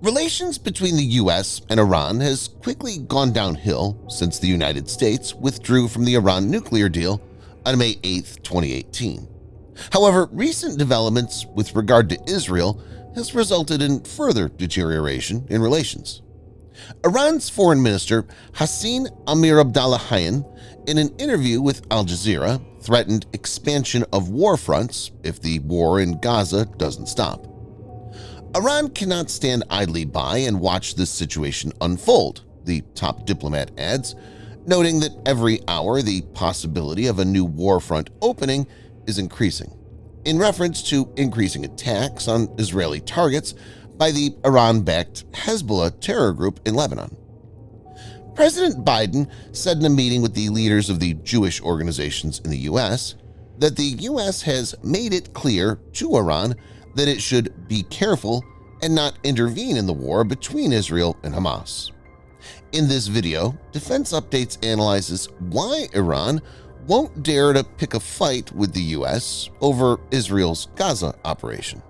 Relations between the US and Iran has quickly gone downhill since the United States withdrew from the Iran nuclear deal on May 8, 2018. However, recent developments with regard to Israel has resulted in further deterioration in relations. Iran's Foreign Minister Hossein Amirabdollahian, in an interview with Al Jazeera, threatened expansion of war fronts if the war in Gaza doesn't stop. Iran cannot stand idly by and watch this situation unfold, the top diplomat adds, noting that every hour the possibility of a new war front opening is increasing, in reference to increasing attacks on Israeli targets by the Iran-backed Hezbollah terror group in Lebanon. President Biden said in a meeting with the leaders of the Jewish organizations in the U.S. that the U.S. has made it clear to Iran that it should be careful and not intervene in the war between Israel and Hamas. In this video, Defense Updates analyzes why Iran won't dare to pick a fight with the U.S. over Israel's Gaza operation.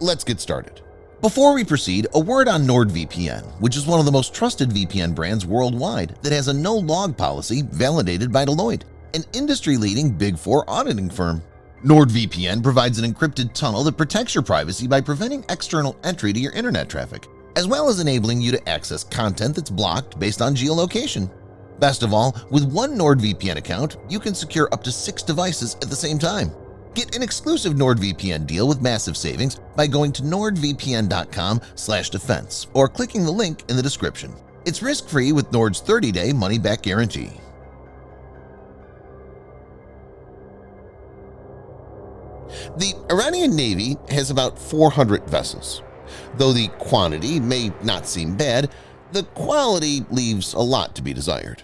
Let's get started. Before we proceed, a word on NordVPN, which is one of the most trusted VPN brands worldwide that has a no-log policy validated by Deloitte, an industry-leading Big Four auditing firm. NordVPN provides an encrypted tunnel that protects your privacy by preventing external entry to your internet traffic, as well as enabling you to access content that's blocked based on geolocation. Best of all, with one NordVPN account, you can secure up to 6 devices at the same time. Get an exclusive NordVPN deal with massive savings by going to nordvpn.com/defense or clicking the link in the description. It's risk-free with Nord's 30-day money-back guarantee. The Iranian Navy has about 400 vessels. Though the quantity may not seem bad, the quality leaves a lot to be desired.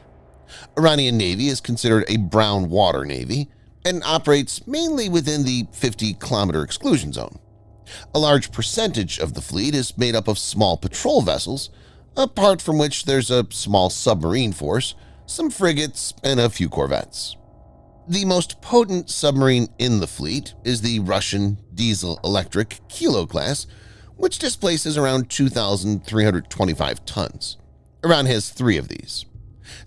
Iranian Navy is considered a brown water navy and operates mainly within the 50-kilometer exclusion zone. A large percentage of the fleet is made up of small patrol vessels, apart from which there's a small submarine force, some frigates, and a few corvettes. The most potent submarine in the fleet is the Russian diesel-electric Kilo class, which displaces around 2,325 tons. Iran has 3 of these.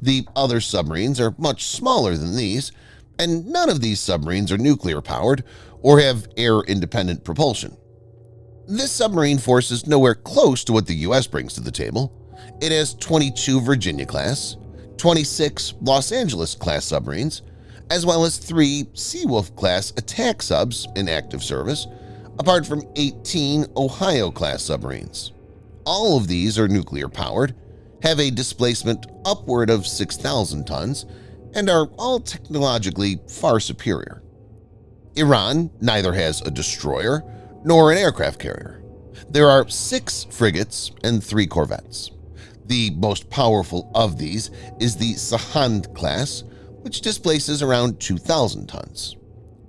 The other submarines are much smaller than these, and none of these submarines are nuclear-powered or have air-independent propulsion. This submarine force is nowhere close to what the U.S. brings to the table. It has 22 Virginia-class, 26 Los Angeles-class submarines, as well as 3 Seawolf-class attack subs in active service, apart from 18 Ohio-class submarines. All of these are nuclear-powered, have a displacement upward of 6,000 tons, and are all technologically far superior. Iran neither has a destroyer nor an aircraft carrier. There are 6 frigates and 3 corvettes. The most powerful of these is the Sahand class, which displaces around 2,000 tons.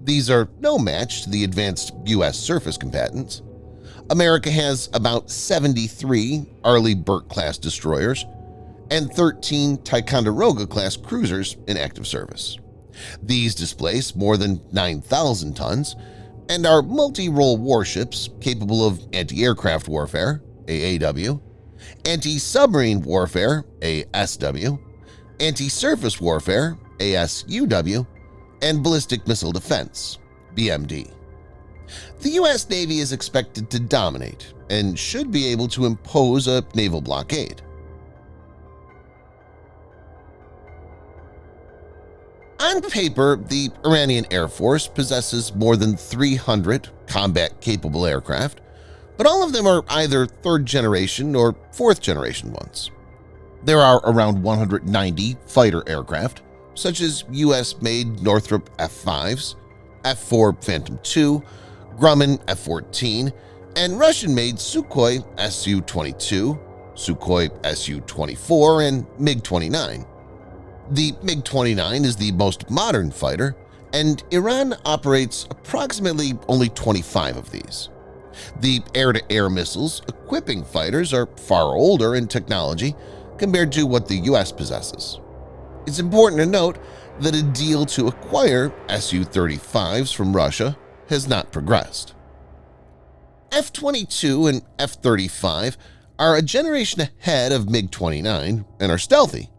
These are no match to the advanced U.S. surface combatants. America has about 73 Arleigh Burke-class destroyers and 13 Ticonderoga-class cruisers in active service. These displace more than 9,000 tons and are multi-role warships capable of anti-aircraft warfare, AAW, anti-submarine warfare, ASW, anti-surface warfare, ASUW, and ballistic missile defense, BMD. The U.S. Navy is expected to dominate and should be able to impose a naval blockade. On paper, the Iranian Air Force possesses more than 300 combat-capable aircraft, but all of them are either 3rd-generation or 4th-generation ones. There are around 190 fighter aircraft, such as U.S.-made Northrop F-5s, F-4 Phantom II, Grumman F-14, and Russian-made Sukhoi Su-22, Sukhoi Su-24, and MiG-29. The MiG-29 is the most modern fighter, and Iran operates approximately only 25 of these. The air-to-air missiles equipping fighters are far older in technology compared to what the U.S. possesses. It's important to note that a deal to acquire Su-35s from Russia has not progressed. F-22 and F-35 are a generation ahead of MiG-29 and are stealthy.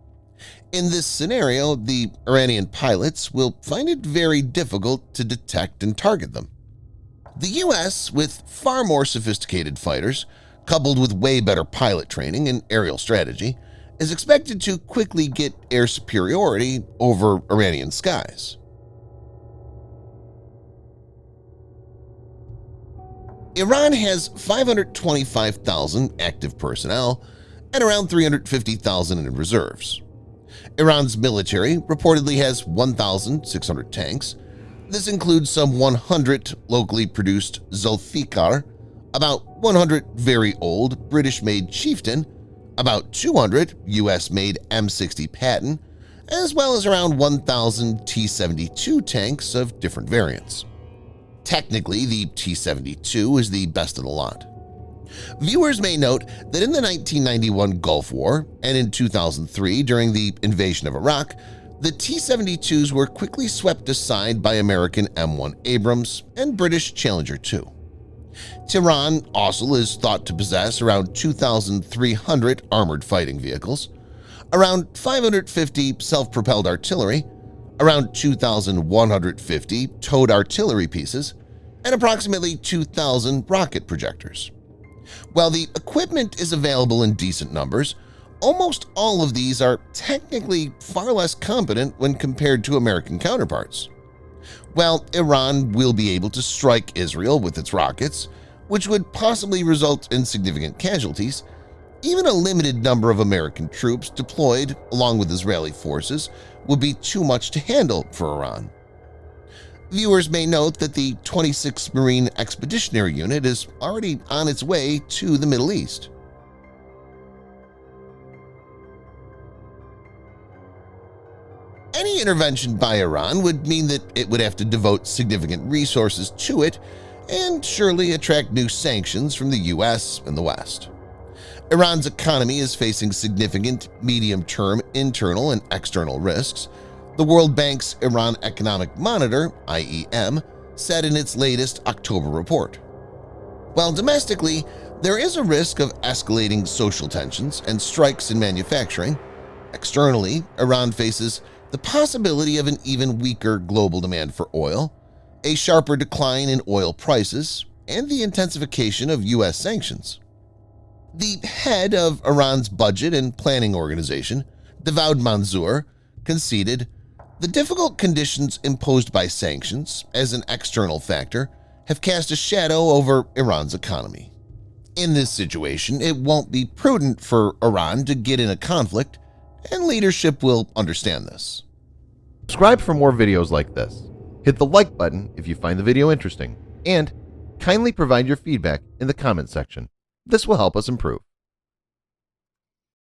In this scenario, the Iranian pilots will find it very difficult to detect and target them. The U.S., with far more sophisticated fighters, coupled with way better pilot training and aerial strategy, is expected to quickly get air superiority over Iranian skies. Iran has 525,000 active personnel and around 350,000 in reserves. Iran's military reportedly has 1,600 tanks. This includes some 100 locally produced Zulfikar, about 100 very old British-made Chieftain, about 200 US-made M60 Patton, as well as around 1,000 T-72 tanks of different variants. Technically, the T-72 is the best of the lot. Viewers may note that in the 1991 Gulf War and in 2003 during the invasion of Iraq, the T-72s were quickly swept aside by American M1 Abrams and British Challenger 2. Tehran also is thought to possess around 2,300 armored fighting vehicles, around 550 self-propelled artillery, around 2,150 towed artillery pieces, and approximately 2,000 rocket projectors. While the equipment is available in decent numbers, almost all of these are technically far less competent when compared to American counterparts. While Iran will be able to strike Israel with its rockets, which would possibly result in significant casualties, even a limited number of American troops deployed along with Israeli forces would be too much to handle for Iran. Viewers may note that the 26th Marine Expeditionary Unit is already on its way to the Middle East. Any intervention by Iran would mean that it would have to devote significant resources to it and surely attract new sanctions from the US and the West. Iran's economy is facing significant medium-term internal and external risks. The World Bank's Iran Economic Monitor, IEM, said in its latest October report. While domestically, there is a risk of escalating social tensions and strikes in manufacturing, externally, Iran faces the possibility of an even weaker global demand for oil, a sharper decline in oil prices, and the intensification of U.S. sanctions. The head of Iran's Budget and Planning Organization, Davoud Manzour, conceded, "The difficult conditions imposed by sanctions as an external factor have cast a shadow over Iran's economy. In this situation, it won't be prudent for Iran to get in a conflict, and leadership will understand this." Subscribe for more videos like this. Hit the like button if you find the video interesting, and kindly provide your feedback in the comment section. This will help us improve.